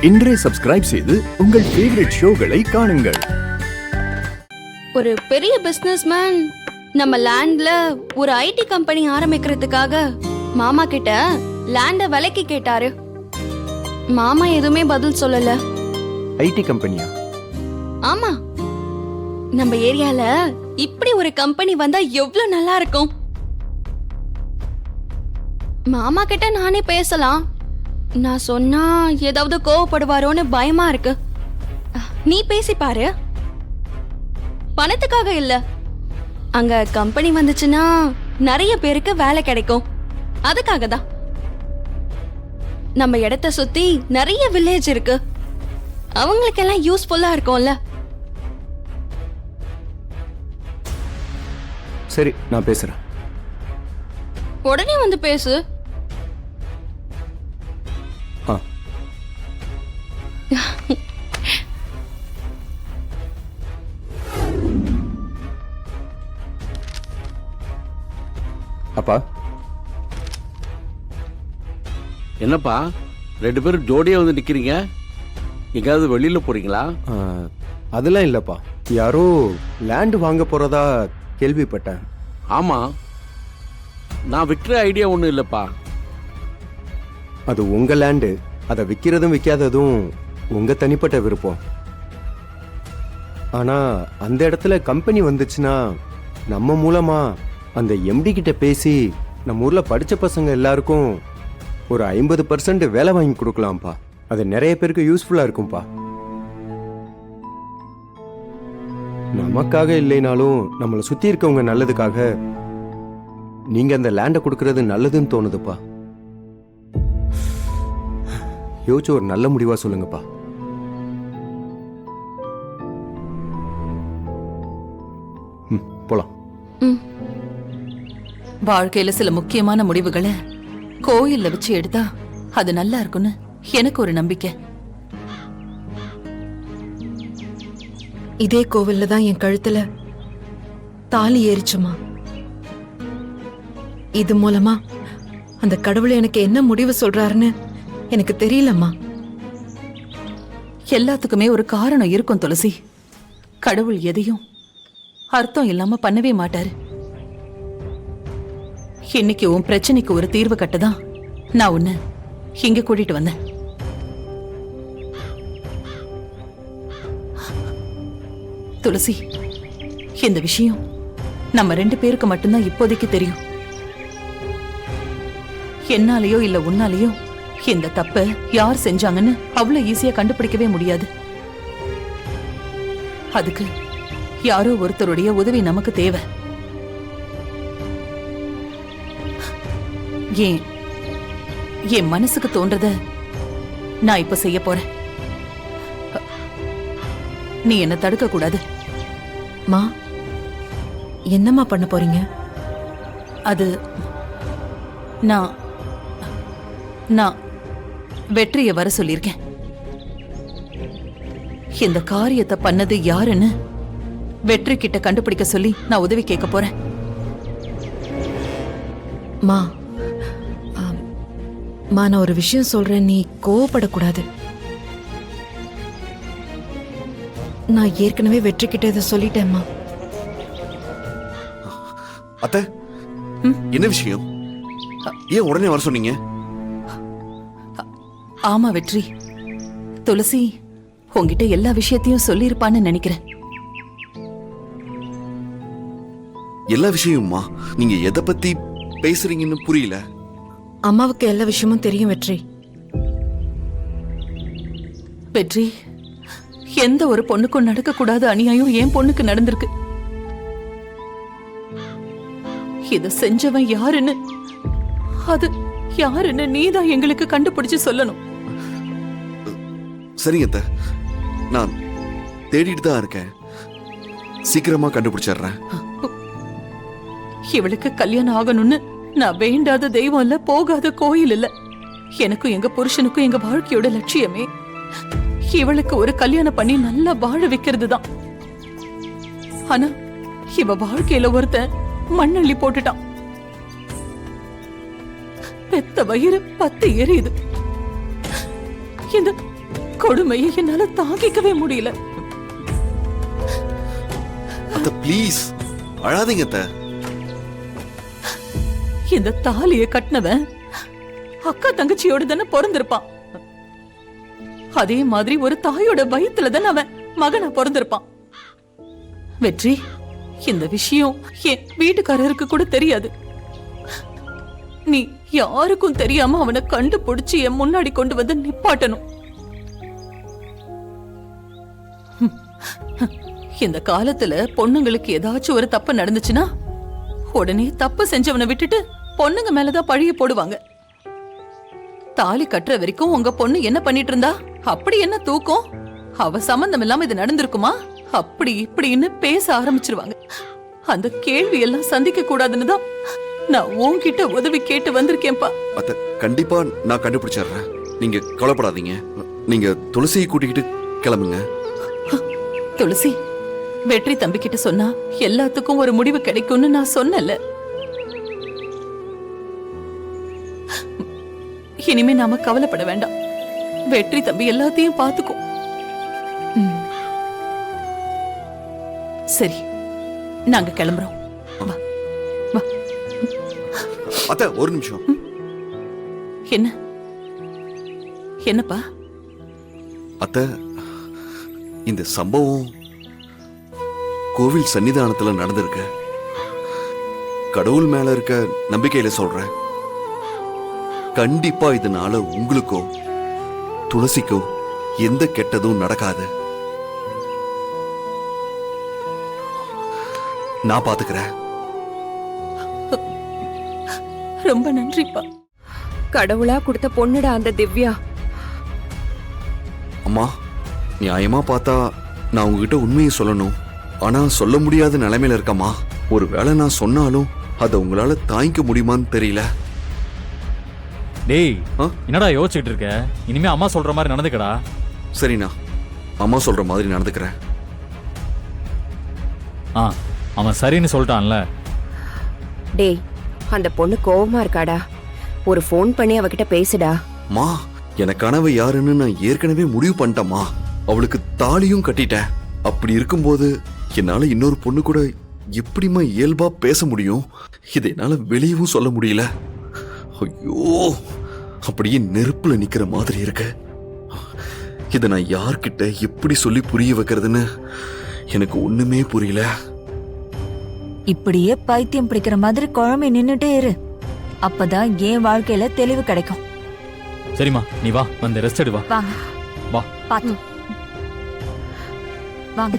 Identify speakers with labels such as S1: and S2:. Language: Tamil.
S1: இன்றே சப்ஸ்கிரைப் செய்து உங்கள் ஃபேவரட் ஷோகளை காணுங்கள்.
S2: ஒரு பெரிய பிசினஸ்மேன் நம்ம லேண்ட்ல ஒரு ஐடி கம்பெனி ஆரம்பிக்கிறதுக்காக மாமா கிட்ட லேண்ட விலைக்கு கேட்டாரு. மாமா எதுவுமே பதில் சொல்லல.
S3: ஐடி கம்பெனியா?
S2: ஆமா, நம்ம ஏரியால இப்படி ஒரு கம்பெனி வந்தா எவ்வளவு நல்லா இருக்கும். மாமா கிட்ட நானே பேசலாம். நான் சொன்னா ஏதாவது கோவப்படுவாரோன்னு பயமா இருக்கு. நீ பேசி பாரு. பணத்துக்காக இல்ல, அங்க கம்பெனி வந்துச்சுன்னா நிறைய பேருக்கு வேலை கிடைக்கும். அதுக்காக தான். நம்ம இடத்த சுத்தி நிறைய வில்லேஜ் இருக்கு, அவங்களுக்கெல்லாம் யூஸ்ஃபுல்லா இருக்கும்ல.
S3: சரி, நான் பேசுறேன்.
S2: உடனே வந்து பேசு.
S3: அப்பா,
S4: என்னப்பா ரெண்டு பேரும் ஜோடியா வந்து நிக்கிறீங்க? எங்காவது வெளியில போறீங்களா?
S3: அதெல்லாம் இல்லப்பா. யாரோ லேண்ட் வாங்க போறதா கேள்விப்பட்டேன்.
S4: ஆமா, நான் விற்கிற ஐடியா ஒன்றும் இல்லப்பா.
S3: அது உங்க லேண்டு. அதை விற்கிறதும் விற்காததும் உங்க தனிப்பட்ட விருப்பம். ஆனா அந்த இடத்துல கம்பெனி வந்துச்சுன்னா நம்ம மூலமா அந்த எம்டி கிட்ட பேசி நம்ம ஊர்ல படிச்ச பசங்க எல்லாருக்கும் ஒரு 50% வேலை வாங்கி கொடுக்கலாம்ப்பா. அது நிறைய பேருக்கு யூஸ்ஃபுல்லா இருக்கும்பா. நமக்காக இல்லைனாலும் நம்மளை சுத்தி இருக்கவங்க நல்லதுக்காக நீங்க அந்த லேண்டை கொடுக்கறது நல்லதுன்னு தோணுதுப்பா. யோசிச்சு ஒரு நல்ல முடிவா சொல்லுங்கப்பா. போலாம்.
S5: வாழ்க்கையில சில முக்கியமான முடிவுகளை கோயில்ல வச்சு எடுத்தா அது நல்லா இருக்கும்னு எனக்கு ஒரு நம்பிக்கை.
S6: இதே கோவில்ல தான் என் கழுத்துல தாலி ஏறிச்சுமா. இது மூலமா அந்த கடவுள் எனக்கு என்ன முடிவு சொல்றாருன்னு எனக்கு தெரியலம்மா.
S5: எல்லாத்துக்குமே ஒரு காரணம் இருக்கும் துளசி. கடவுள் எதையும் அர்த்தம் இல்லாம பண்ணவே மாட்டாரு. இன்னைக்கு உன் பிரச்சனைக்கு ஒரு தீர்வு கட்டதான் நான் உன்னை இங்க கூட்டிட்டு வந்தேன். துளசி, இந்த விஷயம் நம்ம 2 பேருக்கு மட்டும்தான் இப்போதைக்கு தெரியும். என்னாலேயோ இல்ல உன்னாலேயோ இந்த தப்ப யார் செஞ்சாங்கன்னு அவ்வளவு ஈஸியா கண்டுபிடிக்கவே முடியாது. அதுக்கு யாரோ ஒருத்தருடைய உதவி நமக்கு தேவை. என் மனசுக்கு தோன்றத நான் இப்ப செய்ய போறேன். நீ என்ன தடுக்க கூடாது.
S6: மா, என்னம்மா பண்ண போறீங்க?
S5: அது நான் வெற்றியை வர சொல்லியிருக்கேன். இந்த காரியத்தை பண்ணது யாருன்னு வெற்றி கிட்ட கண்டுபிடிக்க சொல்லி நான் உதவி கேட்க போறேன்.
S6: மா, நான் ஒரு விஷயம் சொல்றேன், நீ கோவப்படக்கூடாது. நான் ஏற்கனவே வெற்றி கிட்ட இதை சொல்லிட்டேன்மா.
S7: அத்தை, என்ன விஷயம்? ஏன் உடனே வர சொன்னீங்க?
S5: ஆமா வெற்றி, துளசி உன்கிட்ட எல்லா விஷயத்தையும் சொல்லியிருப்பான்னு நினைக்கிறேன்.
S7: எல்லா விஷயமுமா? நீங்க எதை பத்தி பேசுறீங்கன்னு புரியல.
S6: அம்மாவுக்கு எல்லா விஷயமும் தெரியும் வெற்றி.
S5: வெற்றி, எந்த ஒரு பொண்ணுக்கும் நடக்க கூடாத அநியாயம் என் பொண்ணுக்கு நடந்திருக்கு. இத செஞ்சவன் யாருன்னு, அது யாருன்னு நீதான் எங்களுக்கு கண்டுபிடிச்சு சொல்லணும்.
S7: சரிங்க அத்தை, நான் தேடிட்டு தான் இருக்கேன். சீக்கிரமா கண்டுபிடிச்சிடுறேன்.
S5: இவளுக்கு கல்யாணம் ஆகணும்னு நான் வேண்டாத தெய்வம் இல்ல, போகாத கோயில் இல்ல. எனக்கும் எங்க புருஷனுக்கும் எங்க வாழ்க்கையோட லட்சியமே இவளுக்கு ஒரு கல்யாணம் பண்ணி நல்லா வாழ வைக்கிறது தான். ஆனா இவ வாழ்க்கையில ஒருத்தன் மண்ணள்ளி போட்டுட்டான். பெத்த வயிறு 10 எரியுது. கொடுமையை என்னால தாங்கிக்கவே முடியல.
S7: அத்தை ப்ளீஸ் அழாதீங்க அத்தை.
S5: இந்த தாலிய கட்டினவன் அக்கா தங்கச்சியோட தானே பிறந்திருப்பான். அதே மாதிரி ஒரு தாயோட வயித்துல தானே அவன் மகனா பிறந்திருப்பான். வெற்றி, இந்த விஷயம் என் வீட்டுக்காரருக்கு கூட தெரியாது. நீ யாருக்கும் தெரியாம அவனை கண்டுபிடிச்சு என் முன்னாடி கொண்டு வந்து நிப்பாட்டணும். இந்த காலத்துல பொண்ணுங்களுக்கு ஏதாச்சும் ஒரு தப்பு நடந்துச்சுன்னா உடனே தப்பு செஞ்சவனை விட்டுட்டு பொண்ணுங்க மேலதான் பழிய போடுவாங்க. தாலி கட்டுற வரைக்கும் உங்க பொண்ணு என்ன பண்ணிட்டு இருந்தா? அப்படி என்ன தூக்கம்? அவ சம்பந்தம் இல்லாம இது நடந்திருக்குமா? அப்படி இப்படின்னு பேச ஆரம்பிச்சிருவாங்க. அந்த கேள்வி எல்லாம் சந்திக்க கூடாதுன்னு தான் நான் உன்கிட்ட உதவி கேட்டு வந்திருக்கேன்பா.
S7: அத்தை கண்டிப்பா நான் கண்டுபிடிச்சிடுறேன். நீங்க கவலைப்படாதீங்க. நீங்க துளசியை கூட்டிக்கிட்டு கிளம்புங்க.
S5: துளசி, வெற்றி தம்பி கிட்ட சொன்னா எல்லாத்துக்கும் ஒரு முடிவு கிடைக்கும்னு நான் சொன்னல. இனிமே நாம கவலைப்பட வேண்டாம். வெற்றி தம்பி எல்லாத்தையும் பாத்துக்கும். சரி, நாங்க கிளம்புறோம். வா, வா.
S7: அத்தை ஒரு நிமிஷம்.
S5: என்ன என்னப்பா?
S7: அத்தை இந்த சம்பவம் கோவில் சன்னிதானத்துல நடந்திருக்கு. கடவுள் மேல இருக்க நம்பிக்கையில சொல்றேன். கண்டிப்பா இதனால உங்களுக்கோ துளசிக்கோ எந்த கெட்டதும் நடக்காது. நான் பாத்துக்கிறேன்.
S5: ரொம்ப நன்றிப்பா.
S8: கடவுளா கொடுத்த பொண்ணுடா அந்த திவ்யா.
S7: அம்மா, நியாயமா பார்த்தா நான் உங்ககிட்ட உண்மையை சொல்லணும். ஆனா சொல்ல முடியாத நிலைமையில இருக்கம்மா. ஒருவேளை நான் சொன்னாலும் அதை உங்களால தாங்கிக்க முடியுமான்னு தெரியல.
S9: டேய்,
S7: ஆ?
S9: என்னடா யோசிச்சுட்டு இருக்க? இனிமே அம்மா சொல்ற மாதிரி நடந்துக்கடா.
S7: சரிண்ணா, அம்மா சொல்ற மாதிரி நடந்துக்கிறேன்.
S9: ஆ, அவன் சரின்னு சொல்லிட்டான்ல.
S8: டேய், அந்த பொண்ணு கோவமா இருக்காடா. ஒரு ஃபோன் பண்ணி அவகிட்ட பேசுடா.
S7: மா, எனக்கானவ யாருன்னு நான் ஏற்கனவே முடிவு பண்ணிட்டேம்மா. அவளுக்கு தாலியும் கட்டிட்டேன். அப்படி இருக்கும்போது என்னால இன்னொரு பொண்ணு கூட எப்படிமா இயல்பா பேச முடியும்? இதை என்னால வெளியவும் சொல்ல முடியல. ஐயோ, அப்படியே நெருப்புல நிக்கிற மாதிரி இருக்கு. இதை நான் யார்கிட்ட எப்படி சொல்லி புரிய வைக்கிறதுன்னு எனக்கு ஒண்ணுமே புரியல.
S10: இப்படியே பைத்தியம் பிடிக்கிற மாதிரி குழம்பு நின்னுட்டே இரு. அப்பதான் என் வாழ்க்கையில தெளிவு கிடைக்கும்.
S9: சரிம்மா, நீ வா, வந்து ரெஸ்ட் எடு. வா
S10: வாங்க,
S9: வா.
S10: பாத்து வாங்க.